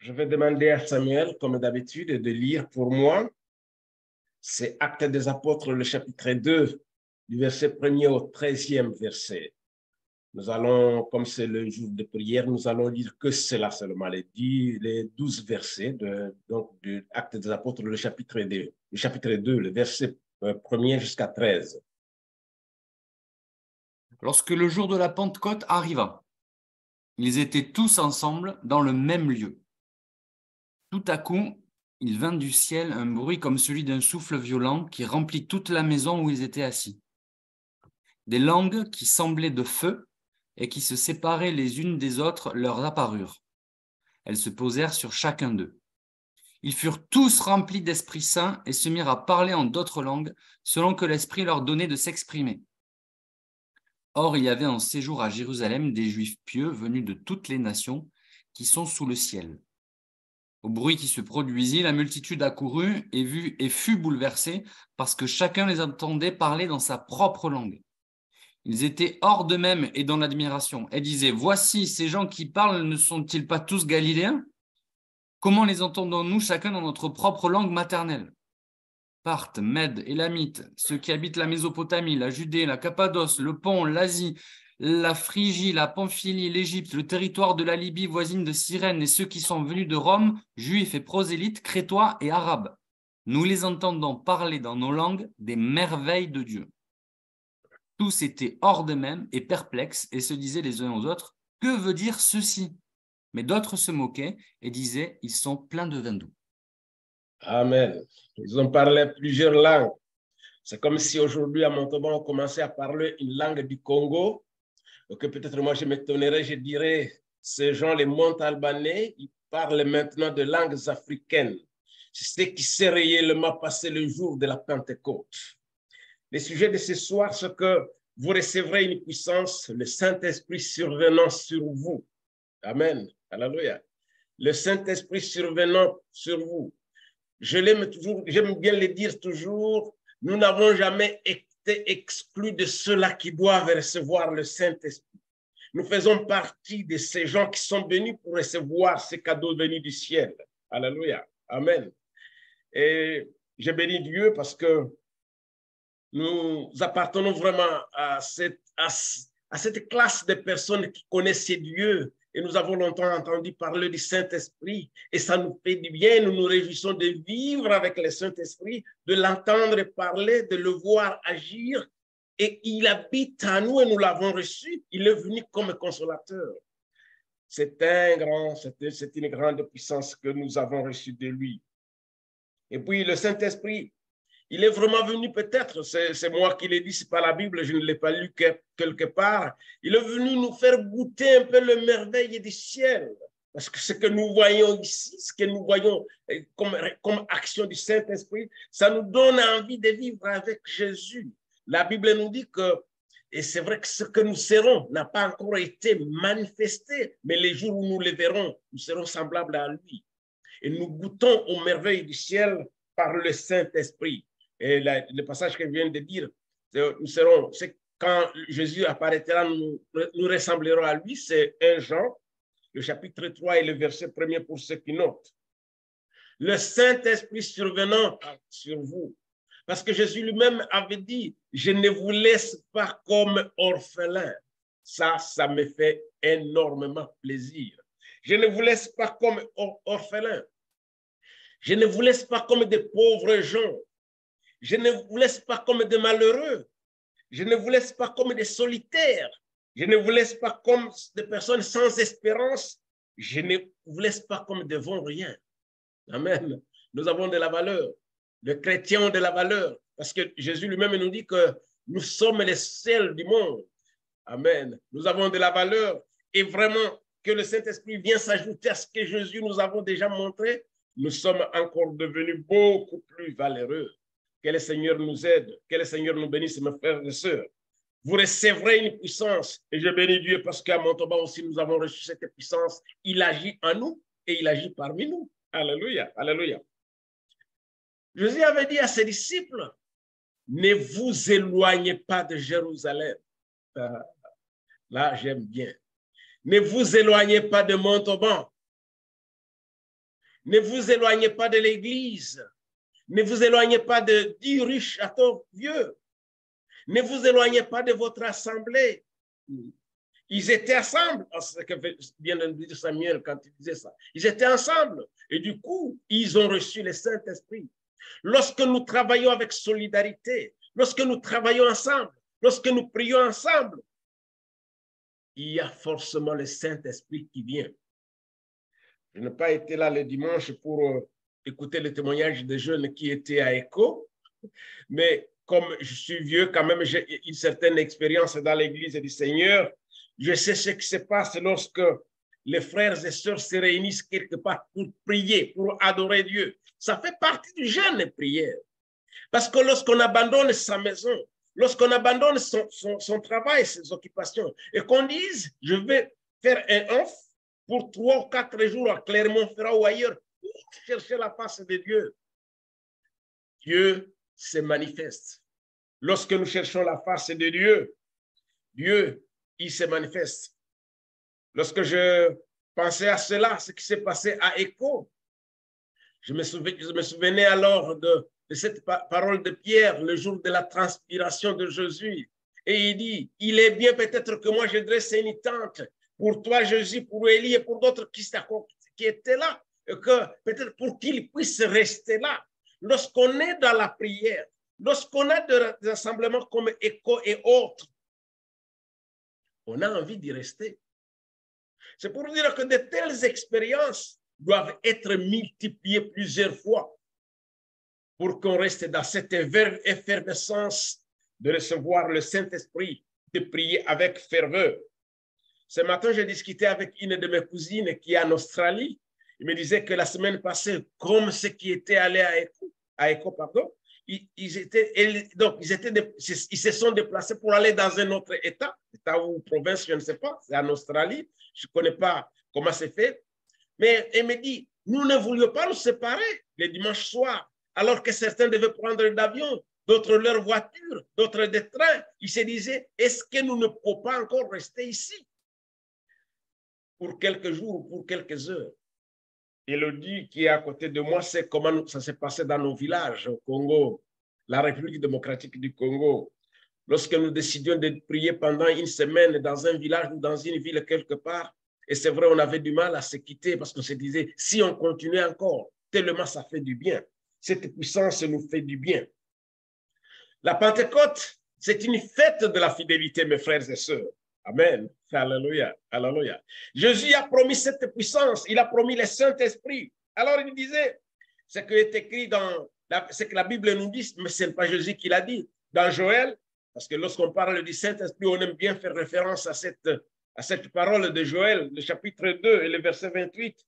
Je vais demander à Samuel, comme d'habitude, de lire pour moi. C'est Actes des Apôtres, le chapitre 2, du verset 1er au 13e verset. Nous allons, comme c'est le jour de prière, nous allons lire que cela seulement, les 12 versets de Actes des Apôtres, le chapitre 2, le verset 1er jusqu'à 13. Lorsque le jour de la Pentecôte arriva, ils étaient tous ensemble dans le même lieu. Tout à coup, il vint du ciel un bruit comme celui d'un souffle violent qui remplit toute la maison où ils étaient assis. Des langues qui semblaient de feu et qui se séparaient les unes des autres leur apparurent. Elles se posèrent sur chacun d'eux. Ils furent tous remplis d'Esprit Saint et se mirent à parler en d'autres langues, selon que l'Esprit leur donnait de s'exprimer. Or, il y avait en séjour à Jérusalem des Juifs pieux venus de toutes les nations qui sont sous le ciel. Au bruit qui se produisit, la multitude accourut et fut bouleversée parce que chacun les entendait parler dans sa propre langue. Ils étaient hors d'eux-mêmes et dans l'admiration et disaient « Voici, ces gens qui parlent ne sont-ils pas tous galiléens ? Comment les entendons-nous chacun dans notre propre langue maternelle ? Parthes, Mèdes, Élamites, ceux qui habitent la Mésopotamie, la Judée, la Cappadoce, le Pont, l'Asie, la Phrygie, la Pamphylie, l'Égypte, le territoire de la Libye voisine de Cyrène et ceux qui sont venus de Rome, juifs et prosélytes, crétois et arabes. Nous les entendons parler dans nos langues des merveilles de Dieu. Tous étaient hors d'eux-mêmes et perplexes et se disaient les uns aux autres, « Que veut dire ceci ?» Mais d'autres se moquaient et disaient, « Ils sont pleins de vin doux. » Amen. Ils ont parlé plusieurs langues. C'est comme si aujourd'hui, à Montauban, on commençait à parler une langue du Congo. Donc peut-être moi, je m'étonnerais, je dirais, ces gens, les Montalbanais, ils parlent maintenant de langues africaines. C'est ce qui s'est réellement passé le jour de la Pentecôte. Le sujet de ce soir, c'est que vous recevrez une puissance, le Saint-Esprit survenant sur vous. Amen. Alléluia. Le Saint-Esprit survenant sur vous. Je l'aime toujours, j'aime bien le dire toujours, nous n'avons jamais été exclus de ceux-là qui doivent recevoir le Saint-Esprit. Nous faisons partie de ces gens qui sont venus pour recevoir ces cadeaux venus du ciel. Alléluia. Amen. Et je bénis Dieu parce que nous appartenons vraiment à cette classe de personnes qui connaissent Dieu. Et nous avons longtemps entendu parler du Saint-Esprit et ça nous fait du bien. Nous nous réjouissons de vivre avec le Saint-Esprit, de l'entendre parler, de le voir agir. Et il habite en nous et nous l'avons reçu. Il est venu comme consolateur. C'est une grande puissance que nous avons reçue de lui. Et puis le Saint-Esprit, il est vraiment venu peut-être, c'est moi qui l'ai dit, c'est pas la Bible, je ne l'ai pas lu quelque part. Il est venu nous faire goûter un peu le merveille du ciel. Parce que ce que nous voyons ici, ce que nous voyons comme action du Saint-Esprit, ça nous donne envie de vivre avec Jésus. La Bible nous dit que, et c'est vrai que ce que nous serons n'a pas encore été manifesté, mais les jours où nous le verrons, nous serons semblables à lui. Et nous goûtons aux merveilles du ciel par le Saint-Esprit. Et le passage que je viens de dire, nous serons, c'est quand Jésus apparaîtra, nous ressemblerons à lui, c'est 1 Jean, le chapitre 3 et le verset 1er pour ceux qui notent. Le Saint-Esprit survenant sur vous. Parce que Jésus lui-même avait dit, je ne vous laisse pas comme orphelin. Ça me fait énormément plaisir. Je ne vous laisse pas comme orphelin. Je ne vous laisse pas comme des pauvres gens. Je ne vous laisse pas comme des malheureux. Je ne vous laisse pas comme des solitaires. Je ne vous laisse pas comme des personnes sans espérance. Je ne vous laisse pas comme des vont-rien. Amen. Nous avons de la valeur. Les chrétiens ont de la valeur. Parce que Jésus lui-même nous dit que nous sommes les sels du monde. Amen. Nous avons de la valeur. Et vraiment, que le Saint-Esprit vienne s'ajouter à ce que Jésus nous avons déjà montré, nous sommes encore devenus beaucoup plus valeureux. Que le Seigneur nous aide, que le Seigneur nous bénisse, mes frères et sœurs. Vous recevrez une puissance, et je bénis Dieu parce qu'à Montauban aussi, nous avons reçu cette puissance. Il agit en nous et il agit parmi nous. Alléluia, alléluia. Jésus avait dit à ses disciples, ne vous éloignez pas de Jérusalem. Là, j'aime bien. Ne vous éloignez pas de Montauban. Ne vous éloignez pas de l'Église. Ne vous éloignez pas de 10 riches à tort vieux. Ne vous éloignez pas de votre assemblée. Ils étaient ensemble, ce que vient de dire Samuel quand il disait ça. Ils étaient ensemble et du coup, ils ont reçu le Saint-Esprit. Lorsque nous travaillons avec solidarité, lorsque nous travaillons ensemble, lorsque nous prions ensemble, il y a forcément le Saint-Esprit qui vient. Je n'ai pas été là le dimanche pour écouter le témoignage des jeunes qui étaient à ECHO, mais comme je suis vieux, quand même, j'ai une certaine expérience dans l'Église du Seigneur. Je sais ce qui se passe lorsque les frères et sœurs se réunissent quelque part pour prier, pour adorer Dieu. Ça fait partie du jeûne de prière. Parce que lorsqu'on abandonne sa maison, lorsqu'on abandonne son travail, ses occupations, et qu'on dise, je vais faire un off pour 3 ou 4 jours à Clermont-Ferrand ou ailleurs, pour chercher la face de Dieu, Dieu se manifeste. Lorsque nous cherchons la face de Dieu, Dieu, il se manifeste. Lorsque je pensais à cela, ce qui s'est passé à ECHO, je me souvenais alors de cette parole de Pierre le jour de la transpiration de Jésus. Et il dit, il est bien peut-être que moi je dresse une tente pour toi, Jésus, pour Élie et pour d'autres qui étaient là, et que peut-être pour qu'ils puissent rester là. Lorsqu'on est dans la prière, lorsqu'on a des rassemblements comme ECHO et autres, on a envie d'y rester. C'est pour dire que de telles expériences doivent être multipliées plusieurs fois pour qu'on reste dans cette effervescence de recevoir le Saint-Esprit, de prier avec ferveur. Ce matin, j'ai discuté avec une de mes cousines qui est en Australie. Il me disait que la semaine passée, comme ceux qui étaient allés à ECHO, ils se sont déplacés pour aller dans un autre État ou province, je ne sais pas, c'est en Australie. Je ne connais pas comment c'est fait. Mais elle me dit, nous ne voulions pas nous séparer le dimanche soir, alors que certains devaient prendre l'avion, d'autres leur voiture, d'autres des trains. Ils se disaient, est-ce que nous ne pouvons pas encore rester ici pour quelques jours, pour quelques heures? Élodie, qui est à côté de moi, sait comment ça s'est passé dans nos villages au Congo, la République démocratique du Congo. Lorsque nous décidions de prier pendant une semaine dans un village ou dans une ville quelque part, et c'est vrai, on avait du mal à se quitter parce qu'on se disait, si on continuait encore, tellement ça fait du bien. Cette puissance nous fait du bien. La Pentecôte, c'est une fête de la fidélité, mes frères et sœurs. Amen. Alléluia. Alléluia. Jésus a promis cette puissance. Il a promis le Saint-Esprit. Alors il disait, ce qui est écrit dans, ce que la Bible nous dit, mais ce n'est pas Jésus qui l'a dit. Dans Joël, parce que lorsqu'on parle du Saint-Esprit, on aime bien faire référence à cette parole de Joël, le chapitre 2 et le verset 28.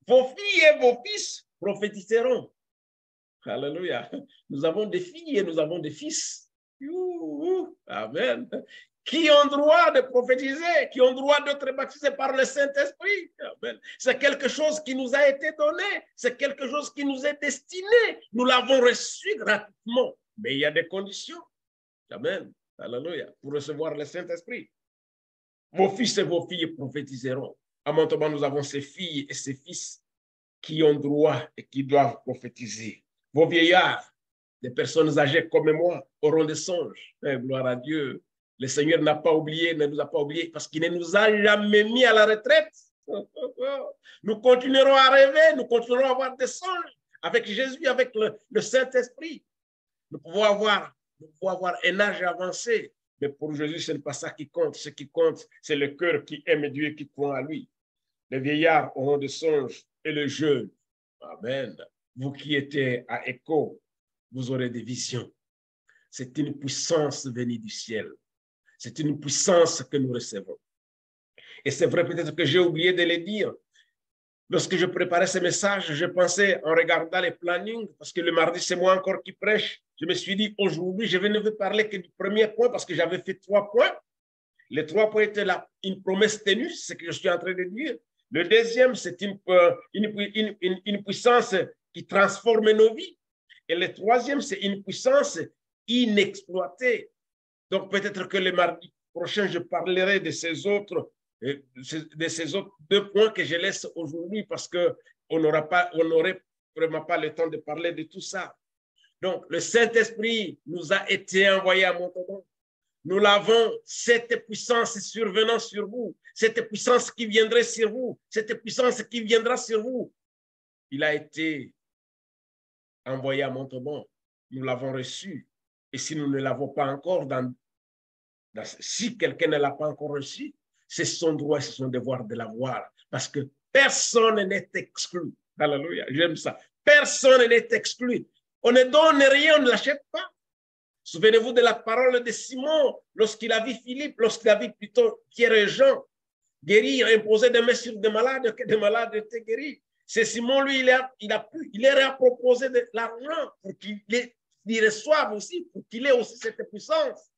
Vos filles et vos fils prophétiseront. Alléluia. Nous avons des filles et nous avons des fils. Amen. Qui ont droit de prophétiser, qui ont droit d'être baptisés par le Saint-Esprit. C'est quelque chose qui nous a été donné, c'est quelque chose qui nous est destiné. Nous l'avons reçu gratuitement, mais il y a des conditions. Amen. Alléluia. Pour recevoir le Saint-Esprit. Vos fils et vos filles prophétiseront. À Montauban, nous avons ces filles et ces fils qui ont droit et qui doivent prophétiser. Vos vieillards, des personnes âgées comme moi, auront des songes. Gloire à Dieu. Le Seigneur n'a pas oublié, ne nous a pas oublié parce qu'il ne nous a jamais mis à la retraite. Nous continuerons à rêver, nous continuerons à avoir des songes avec Jésus, avec le Saint-Esprit. Nous pouvons avoir un âge avancé, mais pour Jésus, ce n'est pas ça qui compte. Ce qui compte, c'est le cœur qui aime Dieu et qui croit à lui. Les vieillards auront des songes et les jeunes. Amen. Vous qui étiez à ECHO, vous aurez des visions. C'est une puissance venue du ciel. C'est une puissance que nous recevons. Et c'est vrai peut-être que j'ai oublié de le dire. Lorsque je préparais ce message, je pensais en regardant les plannings, parce que le mardi, c'est moi encore qui prêche. Je me suis dit, aujourd'hui, je ne vais parler que du premier point, parce que j'avais fait 3 points. Les 3 points étaient là, une promesse tenue, c'est ce que je suis en train de dire. Le deuxième, c'est une puissance qui transforme nos vies. Et le troisième, c'est une puissance inexploitée. Donc, peut-être que le mardi prochain, je parlerai de ces autres de ces autres 2 points que je laisse aujourd'hui parce qu'on n'aurait vraiment pas le temps de parler de tout ça. Donc, le Saint-Esprit nous a été envoyé à Montauban. Nous l'avons, cette puissance survenant sur vous, cette puissance qui viendrait sur vous, cette puissance qui viendra sur vous. Il a été envoyé à Montauban. Nous l'avons reçu. Et si nous ne l'avons pas encore, si quelqu'un ne l'a pas encore reçu, c'est son droit et c'est son devoir de l'avoir. Parce que personne n'est exclu. Alléluia, j'aime ça. Personne n'est exclu. On ne donne rien, on ne l'achète pas. Souvenez-vous de la parole de Simon lorsqu'il a vu Philippe, lorsqu'il a vu plutôt Pierre et Jean guérir, imposer des mains sur des malades, que des malades étaient guéris. C'est Simon, lui, il leur a proposé de l'argent pour qu'il reçoive aussi, pour qu'il ait aussi cette puissance.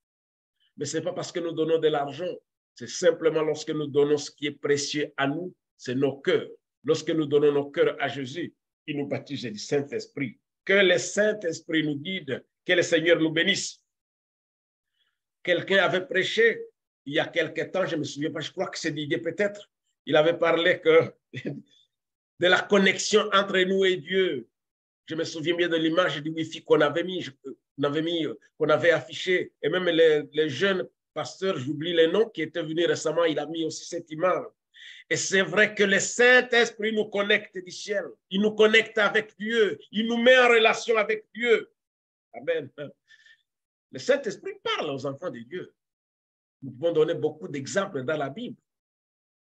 Mais ce n'est pas parce que nous donnons de l'argent, c'est simplement lorsque nous donnons ce qui est précieux à nous, c'est nos cœurs. Lorsque nous donnons nos cœurs à Jésus, il nous baptise du Saint-Esprit. Que le Saint-Esprit nous guide, que le Seigneur nous bénisse. Quelqu'un avait prêché il y a quelque temps, je ne me souviens pas, je crois que c'est Didier peut-être, il avait parlé de la connexion entre nous et Dieu. Je me souviens bien de l'image du Wi-Fi qu'on avait affiché, et même les jeunes pasteurs, j'oublie les noms, qui étaient venus récemment, il a mis aussi cette image. Et c'est vrai que le Saint-Esprit nous connecte du ciel. Il nous connecte avec Dieu. Il nous met en relation avec Dieu. Amen. Le Saint-Esprit parle aux enfants de Dieu. Nous pouvons donner beaucoup d'exemples dans la Bible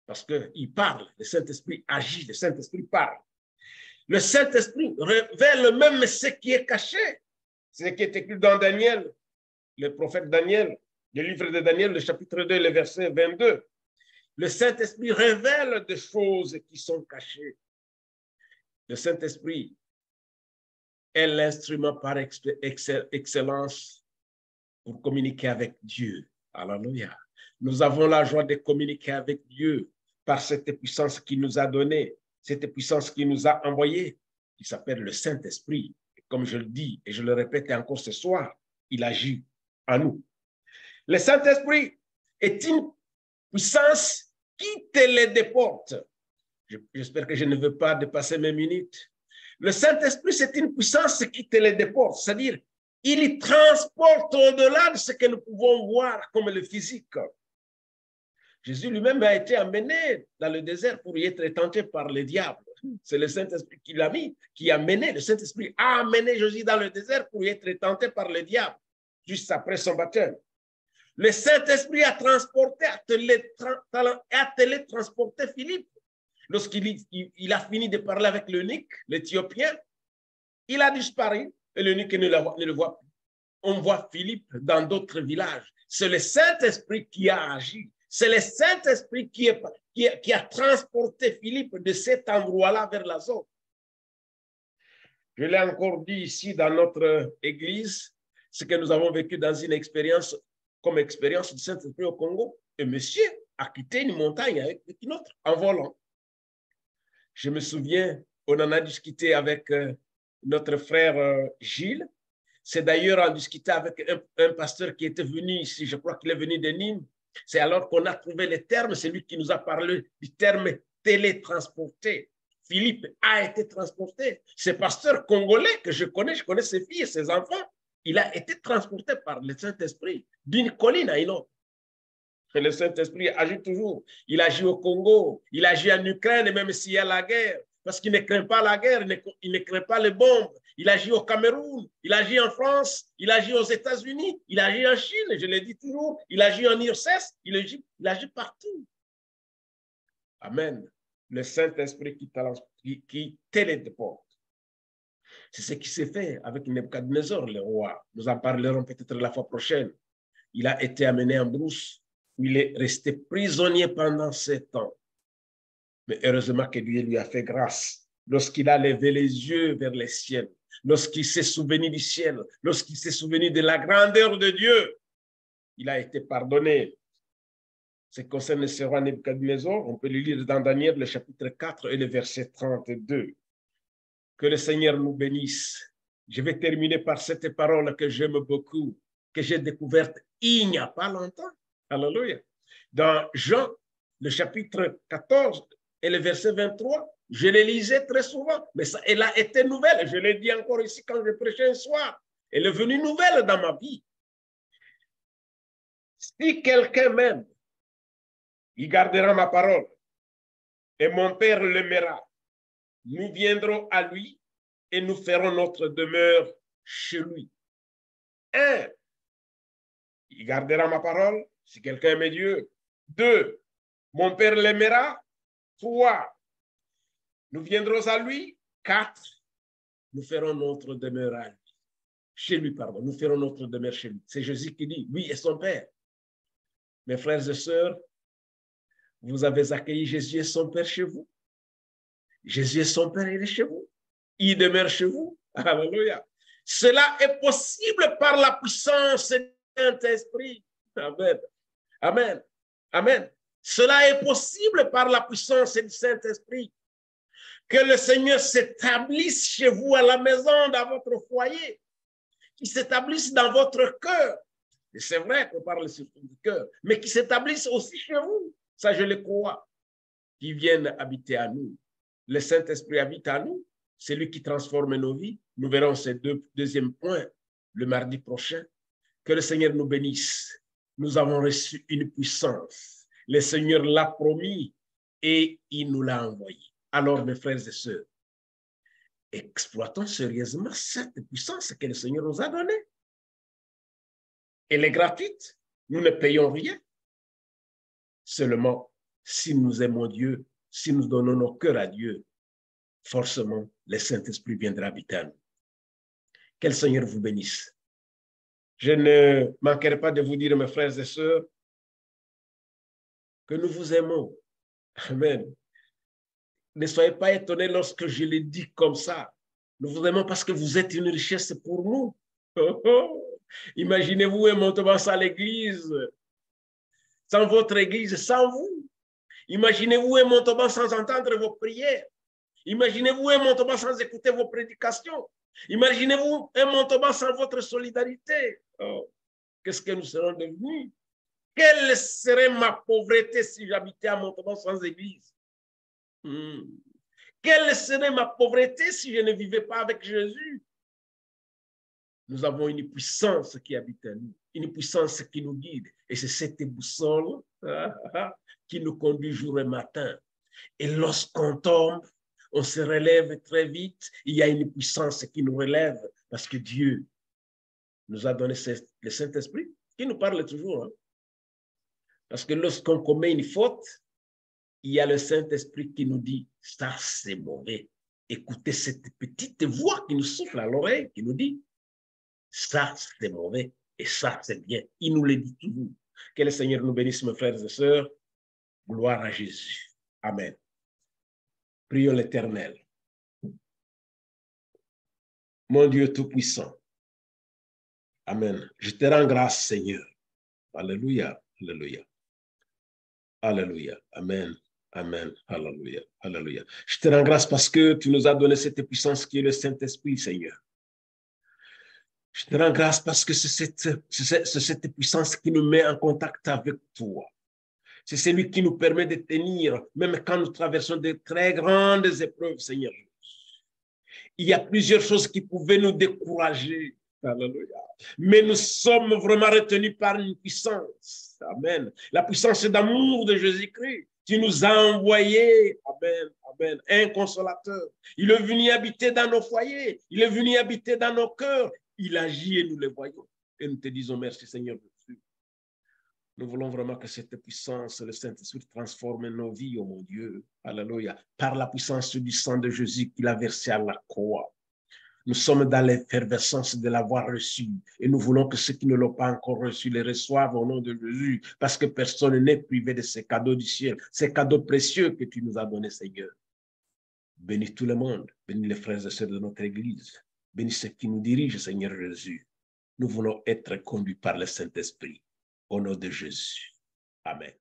parce qu'il parle. Le Saint-Esprit agit. Le Saint-Esprit parle. Le Saint-Esprit révèle même ce qui est caché. Ce qui est écrit dans Daniel, le prophète Daniel, le livre de Daniel, le chapitre 2, le verset 22. Le Saint-Esprit révèle des choses qui sont cachées. Le Saint-Esprit est l'instrument par excellence pour communiquer avec Dieu. Alléluia. Nous avons la joie de communiquer avec Dieu par cette puissance qu'il nous a donnée, cette puissance qu'il nous a envoyée, qui s'appelle le Saint-Esprit. Comme je le dis et je le répète encore ce soir, il agit en nous. Le Saint-Esprit est une puissance qui téléporte. J'espère que je ne veux pas dépasser mes minutes. Le Saint-Esprit, c'est une puissance qui téléporte, c'est-à-dire il transporte au-delà de ce que nous pouvons voir comme le physique. Jésus lui-même a été amené dans le désert pour y être tenté par le diable. C'est le Saint-Esprit qui l'a mis, qui a mené. Le Saint-Esprit a amené Jésus dans le désert pour y être tenté par le diable, juste après son baptême. Le Saint-Esprit a télétransporté Philippe. Lorsqu'il a fini de parler avec l'eunuque, l'Éthiopien, il a disparu et l'eunuque ne le voit plus. On voit Philippe dans d'autres villages. C'est le Saint-Esprit qui a agi. C'est le Saint-Esprit qui a transporté Philippe de cet endroit-là vers la zone. Je l'ai encore dit ici dans notre église, ce que nous avons vécu dans une expérience comme expérience du Saint-Esprit au Congo. Et monsieur a quitté une montagne avec une autre en volant. Je me souviens, on en a discuté avec notre frère Gilles. C'est d'ailleurs en discutant avec un pasteur qui était venu ici, je crois qu'il est venu de Nîmes. C'est alors qu'on a trouvé le terme, c'est lui qui nous a parlé du terme télétransporté. Philippe a été transporté. Ce pasteur congolais que je connais ses filles et ses enfants, il a été transporté par le Saint-Esprit d'une colline à une autre. Et le Saint-Esprit agit toujours. Il agit au Congo, il agit en Ukraine, même s'il y a la guerre. Parce qu'il ne craint pas la guerre, il ne craint pas les bombes. Il agit au Cameroun, il agit en France, il agit aux États-Unis, il agit en Chine, je le dis toujours, il agit en IRCES, il agit partout. Amen. Le Saint-Esprit qui téléporte. C'est ce qui s'est fait avec Nebuchadnezzar, le roi. Nous en parlerons peut-être la fois prochaine. Il a été amené en brousse, où il est resté prisonnier pendant 7 ans. Mais heureusement que Dieu lui a fait grâce. Lorsqu'il a levé les yeux vers le ciel, lorsqu'il s'est souvenu du ciel, lorsqu'il s'est souvenu de la grandeur de Dieu, il a été pardonné. Ce qui concerne ce roi Nebuchadnezzar, on peut le lire dans Daniel, le chapitre 4 et le verset 32. Que le Seigneur nous bénisse. Je vais terminer par cette parole que j'aime beaucoup, que j'ai découverte il n'y a pas longtemps. Alléluia. Dans Jean, le chapitre 14 et le verset 23. Je les lisais très souvent, mais ça, elle a été nouvelle. Je l'ai dit encore ici quand je prêchais un soir. Elle est venue nouvelle dans ma vie. Si quelqu'un m'aime, il gardera ma parole et mon Père l'aimera. Nous viendrons à lui et nous ferons notre demeure chez lui. 1. Il gardera ma parole si quelqu'un aime Dieu. 2. Mon Père l'aimera. 3. Nous viendrons à lui. 4. Nous ferons notre demeure à lui. Chez lui, pardon. Nous ferons notre demeure chez lui. C'est Jésus qui dit, lui et son Père. Mes frères et sœurs, vous avez accueilli Jésus et son Père chez vous. Jésus et son Père, il est chez vous. Il demeure chez vous. Alléluia. Cela est possible par la puissance du Saint-Esprit. Amen. Amen. Amen. Cela est possible par la puissance du Saint-Esprit. Que le Seigneur s'établisse chez vous à la maison, dans votre foyer. Qu'il s'établisse dans votre cœur. Et c'est vrai qu'on parle surtout du cœur, mais qu'il s'établisse aussi chez vous. Ça, je le crois. Qu'il vienne habiter à nous. Le Saint-Esprit habite à nous. C'est lui qui transforme nos vies. Nous verrons ces deuxième point le mardi prochain. Que le Seigneur nous bénisse. Nous avons reçu une puissance. Le Seigneur l'a promis et il nous l'a envoyé. Alors, mes frères et sœurs, exploitons sérieusement cette puissance que le Seigneur nous a donnée. Elle est gratuite. Nous ne payons rien. Seulement, si nous aimons Dieu, si nous donnons nos cœurs à Dieu, forcément, le Saint-Esprit viendra habiter à nous. Que le Seigneur vous bénisse. Je ne manquerai pas de vous dire, mes frères et sœurs, que nous vous aimons. Amen. Ne soyez pas étonnés lorsque je le dis comme ça. Nous vous aimons parce que vous êtes une richesse pour nous. Oh, oh. Imaginez-vous un montement à l'église, sans votre église, sans vous. Imaginez-vous un montement sans entendre vos prières. Imaginez-vous un montement sans écouter vos prédications. Imaginez-vous un montement sans votre solidarité. Oh, qu'est-ce que nous serons devenus? Quelle serait ma pauvreté si j'habitais à Montauban sans église? Quelle serait ma pauvreté si je ne vivais pas avec Jésus? Nous avons une puissance qui habite en nous, une puissance qui nous guide. Et c'est cette boussole qui nous conduit jour et matin. Et lorsqu'on tombe, on se relève très vite. Il y a une puissance qui nous relève parce que Dieu nous a donné le Saint-Esprit qui nous parle toujours. Hein? Parce que lorsqu'on commet une faute, il y a le Saint-Esprit qui nous dit, ça c'est mauvais. Écoutez cette petite voix qui nous souffle à l'oreille, qui nous dit, ça c'est mauvais et ça c'est bien. Il nous le dit toujours. Que le Seigneur nous bénisse, mes frères et sœurs. Gloire à Jésus. Amen. Prions l'Éternel. Mon Dieu Tout-Puissant. Amen. Je te rends grâce, Seigneur. Alléluia. Alléluia. Alléluia. Amen. Amen. Alléluia. Alléluia. Je te rends grâce parce que tu nous as donné cette puissance qui est le Saint-Esprit, Seigneur. Je te rends grâce parce que c'est cette puissance qui nous met en contact avec toi. C'est celui qui nous permet de tenir, même quand nous traversons de très grandes épreuves, Seigneur. Il y a plusieurs choses qui pouvaient nous décourager. Alléluia. Mais nous sommes vraiment retenus par une puissance. Amen. La puissance d'amour de Jésus-Christ qui nous a envoyé. Amen. Amen. Un consolateur. Il est venu habiter dans nos foyers. Il est venu habiter dans nos cœurs. Il agit et nous le voyons. Et nous te disons merci, Seigneur. Nous voulons vraiment que cette puissance, le Saint-Esprit, transforme nos vies, oh mon Dieu. Alléluia. Par la puissance du sang de Jésus qu'il a versé à la croix. Nous sommes dans l'effervescence de l'avoir reçu. Et nous voulons que ceux qui ne l'ont pas encore reçu les reçoivent au nom de Jésus. Parce que personne n'est privé de ces cadeaux du ciel. Ces cadeaux précieux que tu nous as donnés, Seigneur. Bénis tout le monde. Bénis les frères et sœurs de notre Église. Bénis ceux qui nous dirigent, Seigneur Jésus. Nous voulons être conduits par le Saint-Esprit. Au nom de Jésus. Amen.